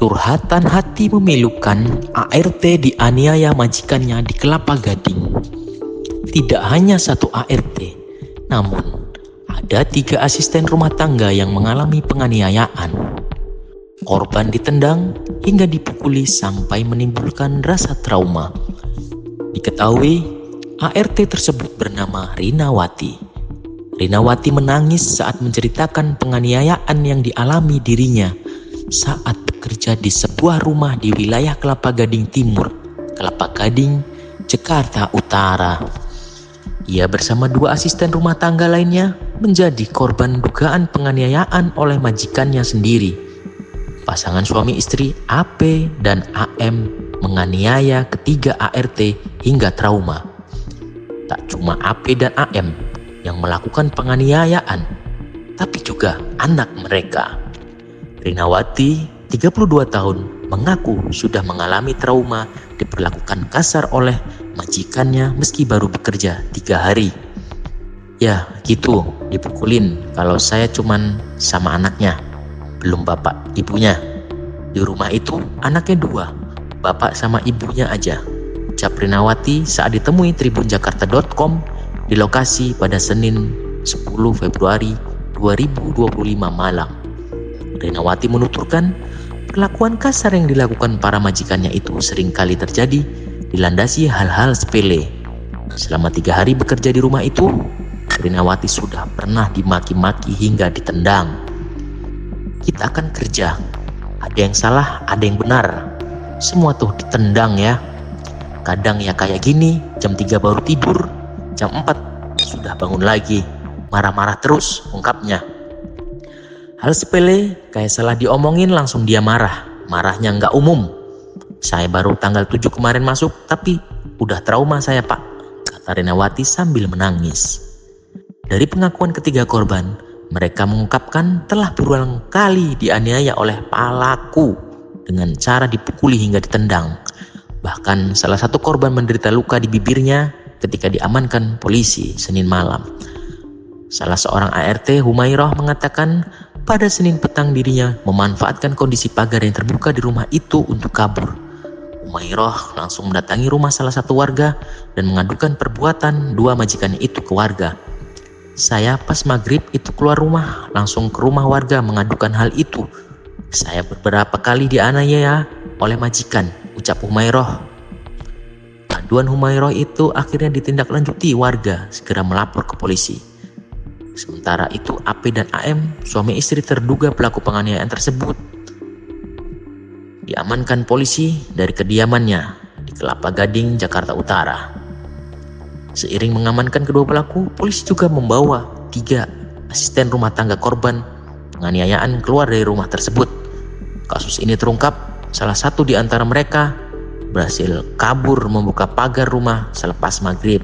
Curhatan hati memilukan, ART dianiaya majikannya di Kelapa Gading. Tidak hanya satu ART, namun ada 3 asisten rumah tangga yang mengalami penganiayaan. Korban ditendang hingga dipukuli sampai menimbulkan rasa trauma. Diketahui ART tersebut bernama Rinawati. Rinawati menangis saat menceritakan penganiayaan yang dialami dirinya saat bekerja di sebuah rumah di wilayah Kelapa Gading Timur, Kelapa Gading, Jakarta Utara. Ia bersama 2 asisten rumah tangga lainnya menjadi korban dugaan penganiayaan oleh majikannya sendiri. Pasangan suami istri AP dan AM menganiaya ketiga ART hingga trauma. Tak cuma AP dan AM yang melakukan penganiayaan, tapi juga anak mereka. Rinawati, 32 tahun, mengaku sudah mengalami trauma diperlakukan kasar oleh majikannya meski baru bekerja 3 hari. Ya gitu, dipukulin kalau saya cuman sama anaknya, belum bapak ibunya. Di rumah itu anaknya 2, bapak sama ibunya aja, ucap Rinawati saat ditemui tribunjakarta.com di lokasi pada Senin 10 Februari 2025 malam. Rinawati menuturkan perlakuan kasar yang dilakukan para majikannya itu seringkali terjadi dilandasi hal-hal sepele. Selama 3 hari bekerja di rumah itu, Rinawati sudah pernah dimaki-maki hingga ditendang. Kita akan kerja, ada yang salah, ada yang benar. Semua tuh ditendang ya. Kadang ya kayak gini, jam 3 baru tidur, jam 4 sudah bangun lagi. Marah-marah terus, ungkapnya. Hal sepele kayak salah diomongin langsung dia marah. Marahnya nggak umum. Saya baru tanggal 7 kemarin masuk, tapi udah trauma saya pak, kata Rinawati sambil menangis. Dari pengakuan ketiga korban, mereka mengungkapkan telah berulang kali dianiaya oleh pelaku dengan cara dipukuli hingga ditendang. Bahkan salah satu korban menderita luka di bibirnya ketika diamankan polisi Senin malam. Salah seorang ART, Humairah, mengatakan pada Senin petang dirinya memanfaatkan kondisi pagar yang terbuka di rumah itu untuk kabur. Humairah langsung mendatangi rumah salah satu warga dan mengadukan perbuatan 2 majikannya itu ke warga. Saya pas maghrib itu keluar rumah, langsung ke rumah warga mengadukan hal itu. Saya beberapa kali dianiaya oleh majikan, ucap Humairah. Aduan Humairah itu akhirnya ditindaklanjuti warga segera melapor ke polisi. Sementara itu AP dan AM, suami istri terduga pelaku penganiayaan tersebut, diamankan polisi dari kediamannya di Kelapa Gading, Jakarta Utara. Seiring mengamankan kedua pelaku, polisi juga membawa 3 asisten rumah tangga korban penganiayaan keluar dari rumah tersebut. Kasus ini terungkap, salah satu di antara mereka berhasil kabur membuka pagar rumah selepas maghrib.